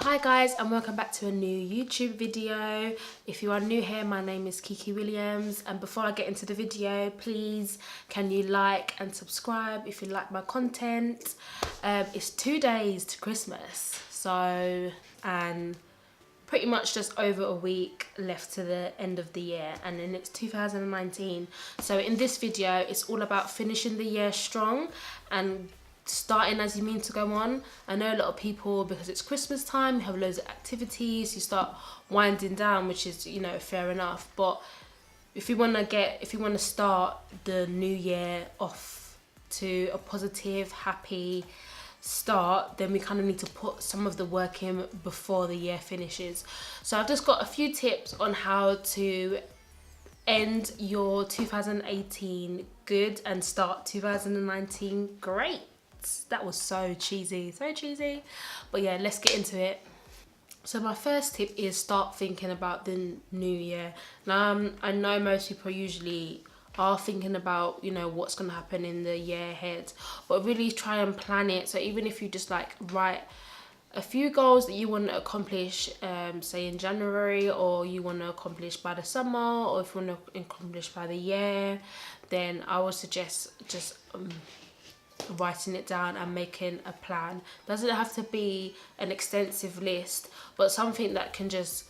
Hi guys, and welcome back to a new YouTube video. If you are new here, my name is Kiki Williams, and before I get into the video, please can you like and subscribe if you like my content. It's 2 days to Christmas, and pretty much just over a week left to the end of the year, and then it's 2019. So in this video, it's all about finishing the year strong and starting as you mean to go on. I know a lot of people, because it's Christmas time, you have loads of activities, you start winding down, which is, you know, fair enough. But if you want to start the new year off to a positive, happy start, then we kind of need to put some of the work in before the year finishes. So I've just got a few tips on how to end your 2018 good and start 2019 great. That was so cheesy, but yeah, let's get into it. So my first tip is start thinking about the new year. Now I know most people usually are thinking about, you know, what's going to happen in the year ahead, but really try and plan it. So even if you just like write a few goals that you want to accomplish, say in January, or you want to accomplish by the summer, or if you want to accomplish by the year, then I would suggest just writing it down and making a plan. Doesn't have to be an extensive list, but something that can just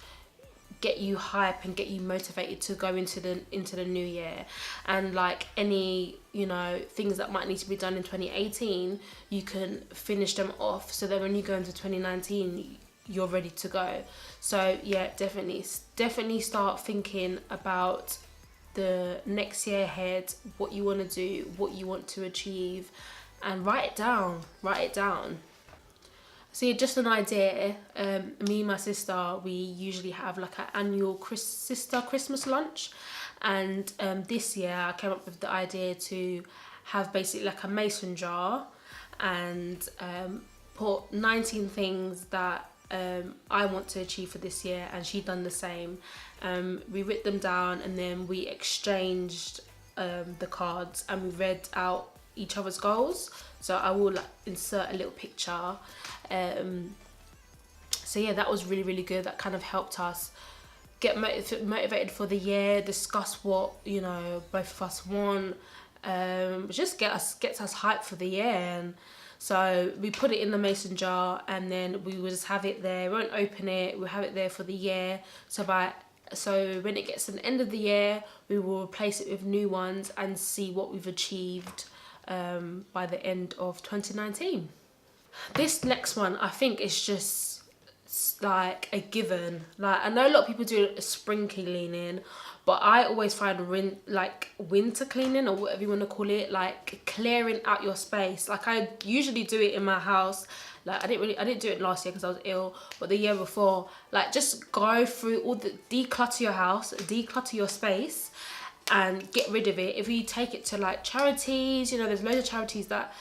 get you hype and get you motivated to go into the new year. And like any, you know, things that might need to be done in 2018, you can finish them off, so that when you go into 2019 you're ready to go. So yeah, definitely start thinking about the next year ahead, what you want to do, what you want to achieve, and write it down. So yeah, just an idea, me and my sister, we usually have like an annual sister Christmas lunch, and this year I came up with the idea to have basically like a mason jar and put 19 things that I want to achieve for this year, and she done the same. We wrote them down, and then we exchanged the cards, and we read out each other's goals. So I will like insert a little picture. So yeah, that was really good. That kind of helped us get motivated for the year, discuss what, you know, both of us want, just gets us hyped for the year. And so we put it in the mason jar, and then we will just have it there. We won't open it, we'll have it there for the year. So when it gets to the end of the year, we will replace it with new ones and see what we've achieved by the end of 2019. This next one, I think, is just like a given. Like, I know a lot of people do a spring cleaning, but I always find winter cleaning, or whatever you want to call it, like clearing out your space. Like, I usually do it in my house. Like, I didn't do it last year because I was ill, but the year before, like, just go through declutter your house, declutter your space, and get rid of it. If you take it to like charities, you know, there's loads of charities that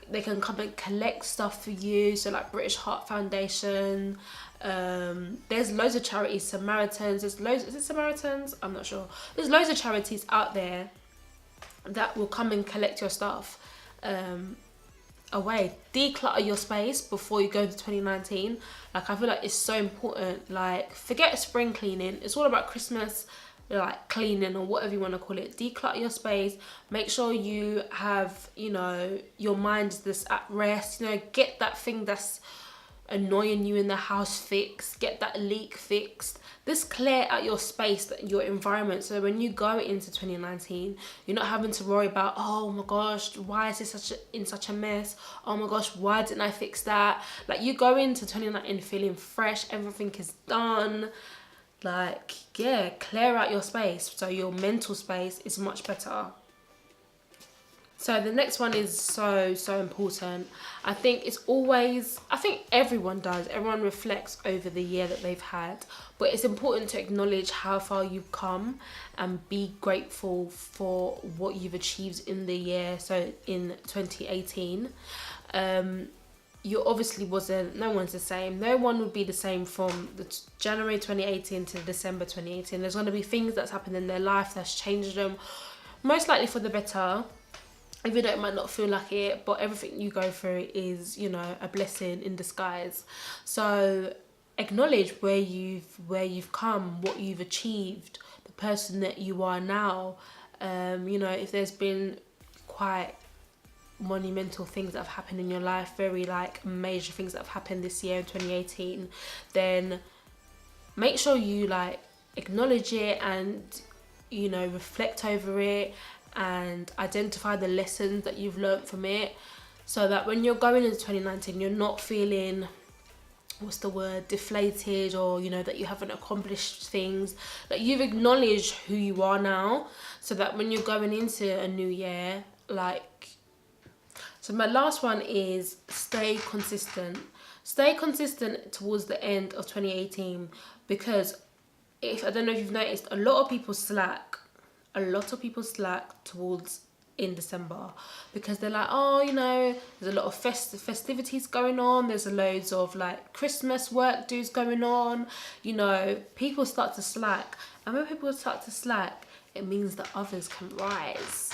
they can come and collect stuff for you. So like British Heart Foundation, there's loads of charities, Samaritans, is it Samaritans? I'm not sure. There's loads of charities out there that will come and collect your stuff away. Declutter your space before you go into 2019. Like, I feel like it's so important. Like, forget spring cleaning, it's all about Christmas, like cleaning, or whatever you want to call it. Declutter your space, make sure you have, you know, your mind is just at rest. You know, get that thing that's annoying you in the house fixed, get that leak fixed. Just clear out your space, your environment, so when you go into 2019, you're not having to worry about, oh my gosh, why is this in such a mess? Oh my gosh, why didn't I fix that? Like, you go into 2019 feeling fresh, everything is done. Like, yeah, clear out your space so your mental space is much better. So the next one is so important. I think everyone reflects over the year that they've had, but it's important to acknowledge how far you've come and be grateful for what you've achieved in the year. So in 2018, you obviously no one's the same. No one would be the same from January 2018 to December 2018. There's going to be things that's happened in their life that's changed them, most likely for the better, even though it might not feel like it. But everything you go through is, you know, a blessing in disguise. So acknowledge where you've come, what you've achieved, the person that you are now. You know, if there's been quite monumental things that have happened in your life, very like major things that have happened this year in 2018, then make sure you like acknowledge it and, you know, reflect over it and identify the lessons that you've learned from it, so that when you're going into 2019 you're not feeling, what's the word, deflated, or, you know, that you haven't accomplished things, that you've acknowledged who you are now, so that when you're going into a new year, like, so my last one is stay consistent. Stay consistent towards the end of 2018, because I don't know if you've noticed, a lot of people slack towards in December, because they're like, oh, you know, there's a lot of festivities going on, there's loads of like Christmas work dues going on, you know, people start to slack. And when people start to slack, it means that others can rise.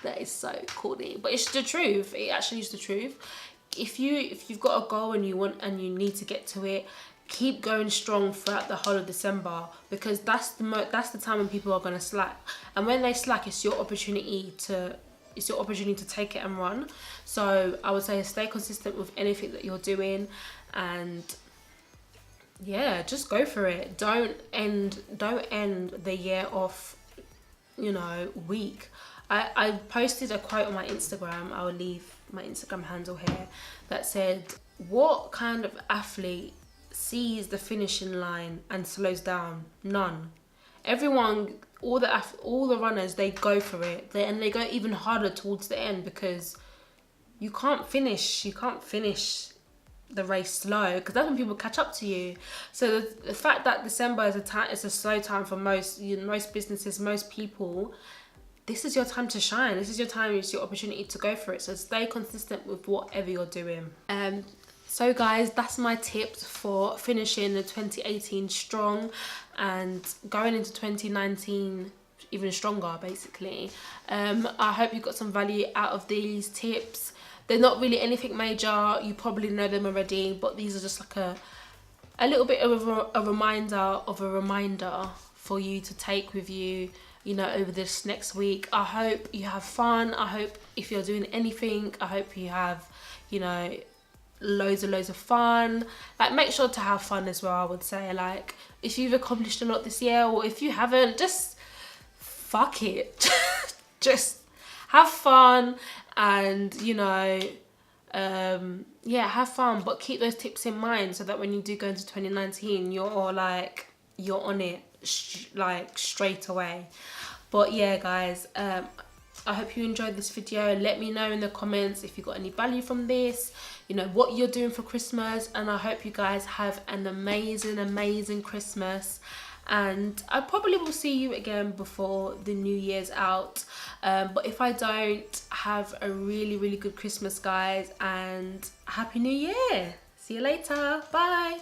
That is so corny, but it's the truth. It actually is the truth. If you've got a goal and you need to get to it, keep going strong throughout the whole of December, because that's the time when people are going to slack. And when they slack, it's your opportunity to take it and run. So I would say stay consistent with anything that you're doing, and yeah, just go for it. Don't end the year off, you know, weak. I posted a quote on my Instagram, I will leave my Instagram handle here, that said, what kind of athlete sees the finishing line and slows down? None. Everyone, all the runners, they go for it, and they go even harder towards the end, because you can't finish the race slow, because that's when people catch up to you. So the fact that December is a slow time for most businesses, most people, this is your time to shine. This is your time, it's your opportunity to go for it. So stay consistent with whatever you're doing. So guys, that's my tips for finishing the 2018 strong and going into 2019 even stronger, basically. I hope you got some value out of these tips. They're not really anything major, you probably know them already, but these are just like a little bit of a reminder for you to take with you, you know, over this next week. I hope you have fun. I hope if you're doing anything, I hope you have, you know, loads of fun. Like, make sure to have fun as well, I would say. Like, if you've accomplished a lot this year, or if you haven't, just fuck it. Just have fun, and, you know, yeah, have fun, but keep those tips in mind, so that when you do go into 2019, you're on it like straight away. But yeah, guys, I hope you enjoyed this video. Let me know in the comments if you got any value from this, you know, what you're doing for Christmas, and I hope you guys have an amazing Christmas, and I probably will see you again before the New Year's out. But if I don't, have a really good Christmas, guys, and Happy New Year. See you later. Bye.